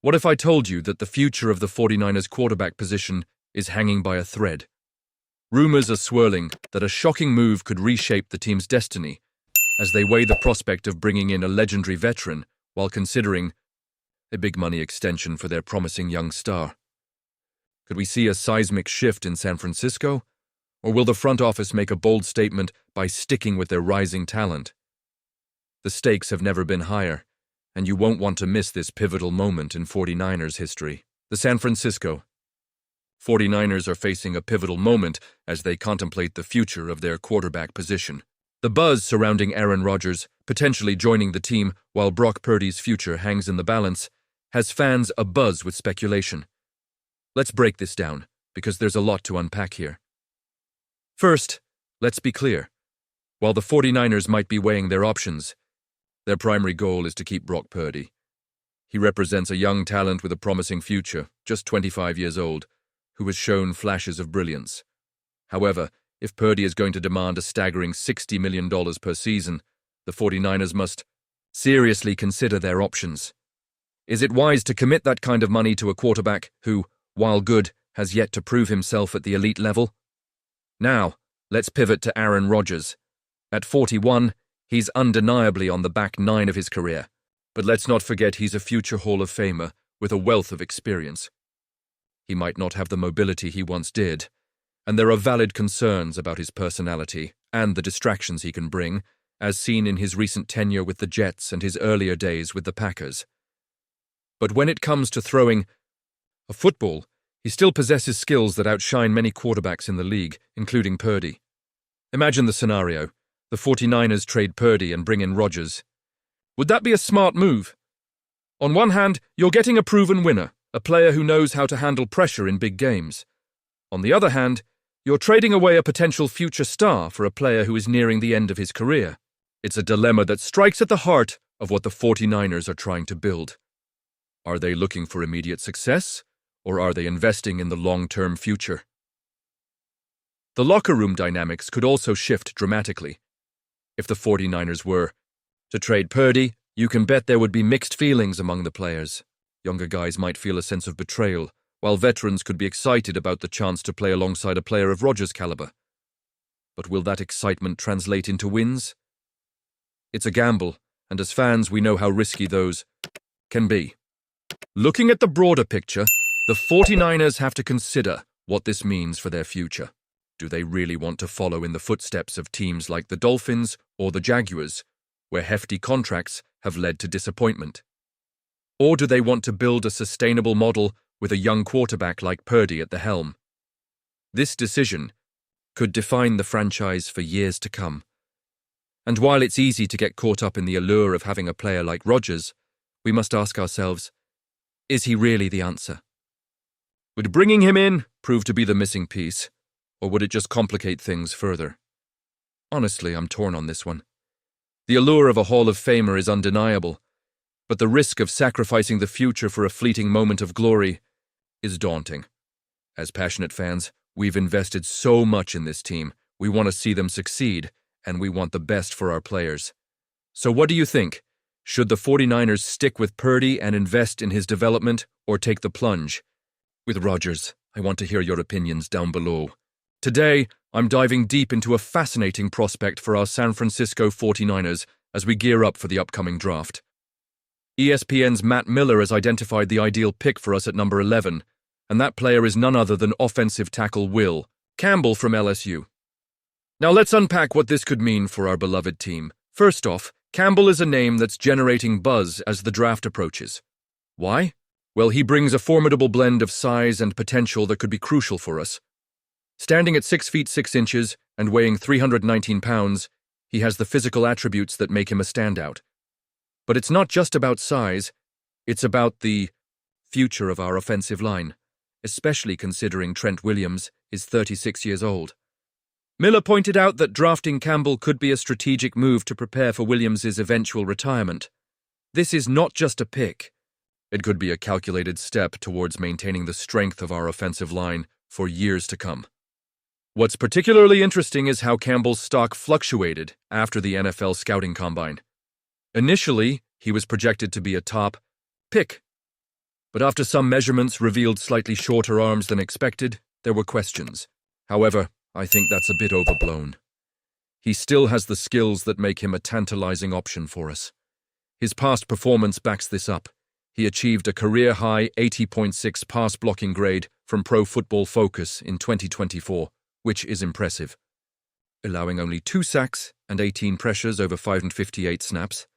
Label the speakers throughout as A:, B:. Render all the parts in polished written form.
A: What if I told you that the future of the 49ers quarterback position is hanging by a thread? Rumors are swirling that a shocking move could reshape the team's destiny as they weigh the prospect of bringing in a legendary veteran while considering a big money extension for their promising young star. Could we see a seismic shift in San Francisco? Or will the front office make a bold statement by sticking with their rising talent? The stakes have never been higher, and you won't want to miss this pivotal moment in 49ers history. The San Francisco 49ers are facing a pivotal moment as they contemplate the future of their quarterback position. The buzz surrounding Aaron Rodgers potentially joining the team while Brock Purdy's future hangs in the balance has fans abuzz with speculation. Let's break this down, because there's a lot to unpack here. First, let's be clear. While the 49ers might be weighing their options, their primary goal is to keep Brock Purdy. He represents a young talent with a promising future, just 25 years old, who has shown flashes of brilliance. However, if Purdy is going to demand a staggering $60 million per season, the 49ers must seriously consider their options. Is it wise to commit that kind of money to a quarterback who, while good, has yet to prove himself at the elite level? Now, let's pivot to Aaron Rodgers. At 41, he's undeniably on the back nine of his career. But let's not forget he's a future Hall of Famer with a wealth of experience. He might not have the mobility he once did, and there are valid concerns about his personality and the distractions he can bring, as seen in his recent tenure with the Jets and his earlier days with the Packers. But when it comes to throwing a football, he still possesses skills that outshine many quarterbacks in the league, including Purdy. Imagine the scenario. The 49ers trade Purdy and bring in Rodgers. Would that be a smart move? On one hand, you're getting a proven winner, a player who knows how to handle pressure in big games. On the other hand, you're trading away a potential future star for a player who is nearing the end of his career. It's a dilemma that strikes at the heart of what the 49ers are trying to build. Are they looking for immediate success, or are they investing in the long-term future? The locker room dynamics could also shift dramatically. If the 49ers were to trade Purdy, you can bet there would be mixed feelings among the players. Younger guys might feel a sense of betrayal, while veterans could be excited about the chance to play alongside a player of Rodgers' caliber. But will that excitement translate into wins? It's a gamble, and as fans we know how risky those can be. Looking at the broader picture, the 49ers have to consider what this means for their future. Do they really want to follow in the footsteps of teams like the Dolphins or the Jaguars, where hefty contracts have led to disappointment? Or do they want to build a sustainable model with a young quarterback like Purdy at the helm? This decision could define the franchise for years to come. And while it's easy to get caught up in the allure of having a player like Rodgers, we must ask ourselves, is he really the answer? Would bringing him in prove to be the missing piece, or would it just complicate things further? Honestly, I'm torn on this one. The allure of a Hall of Famer is undeniable, but the risk of sacrificing the future for a fleeting moment of glory is daunting. As passionate fans, we've invested so much in this team. We want to see them succeed, and we want the best for our players. So what do you think? Should the 49ers stick with Purdy and invest in his development, or take the plunge with Rodgers? I want to hear your opinions down below. Today, I'm diving deep into a fascinating prospect for our San Francisco 49ers as we gear up for the upcoming draft. ESPN's Matt Miller has identified the ideal pick for us at number 11, and that player is none other than offensive tackle Will Campbell from LSU. Now let's unpack what this could mean for our beloved team. First off, Campbell is a name that's generating buzz as the draft approaches. Why? Well, he brings a formidable blend of size and potential that could be crucial for us. Standing at 6 feet 6 inches and weighing 319 pounds, he has the physical attributes that make him a standout. But it's not just about size, it's about the future of our offensive line, especially considering Trent Williams is 36 years old. Miller pointed out that drafting Campbell could be a strategic move to prepare for Williams' eventual retirement. This is not just a pick. It could be a calculated step towards maintaining the strength of our offensive line for years to come. What's particularly interesting is how Campbell's stock fluctuated after the NFL scouting combine. Initially, he was projected to be a top pick, But after some measurements revealed slightly shorter arms than expected, there were questions. However, I think that's a bit overblown. He still has the skills that make him a tantalizing option for us. His past performance backs this up. He achieved a career-high 80.6 pass-blocking grade from Pro Football Focus in 2024, which is impressive. Allowing only 2 sacks and 18 pressures over 558 snaps.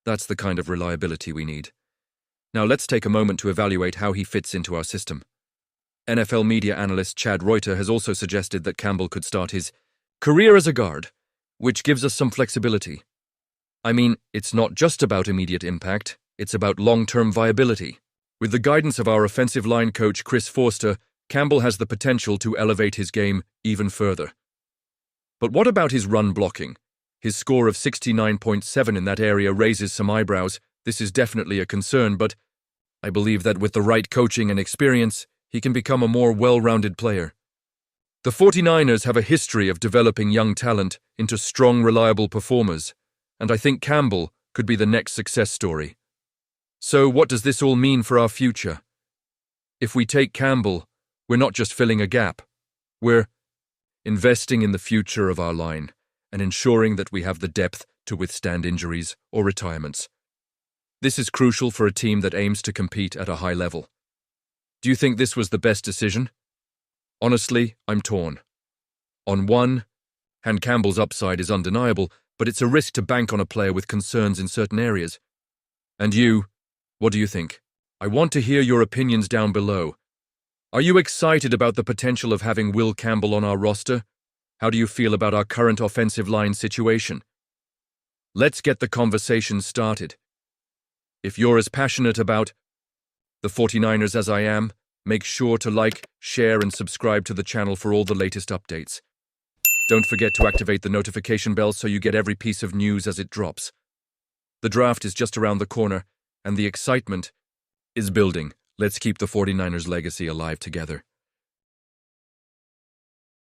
A: That's the kind of reliability we need. Now let's take a moment to evaluate how he fits into our system. NFL media analyst Chad Reuter has also suggested that Campbell could start his career as a guard, which gives us some flexibility. I mean, it's not just about immediate impact, it's about long-term viability. With the guidance of our offensive line coach Chris Forster, Campbell has the potential to elevate his game even further. But what about his run blocking? His score of 69.7 in that area raises some eyebrows. This is definitely a concern, but I believe that with the right coaching and experience, he can become a more well-rounded player. The 49ers have a history of developing young talent into strong, reliable performers, and I think Campbell could be the next success story. So what does this all mean for our future? If we take Campbell, we're not just filling a gap. We're investing in the future of our line and ensuring that we have the depth to withstand injuries or retirements. This is crucial for a team that aims to compete at a high level. Do you think this was the best decision? Honestly, I'm torn. On one hand, Campbell's upside is undeniable, but it's a risk to bank on a player with concerns in certain areas. And you, what do you think? I want to hear your opinions down below. Are you excited about the potential of having Will Campbell on our roster? How do you feel about our current offensive line situation? Let's get the conversation started. If you're as passionate about the 49ers as I am, make sure to like, share, and subscribe to the channel for all the latest updates. Don't forget to activate the notification bell so you get every piece of news as it drops. The draft is just around the corner, and the excitement is building. Let's keep the 49ers legacy alive together.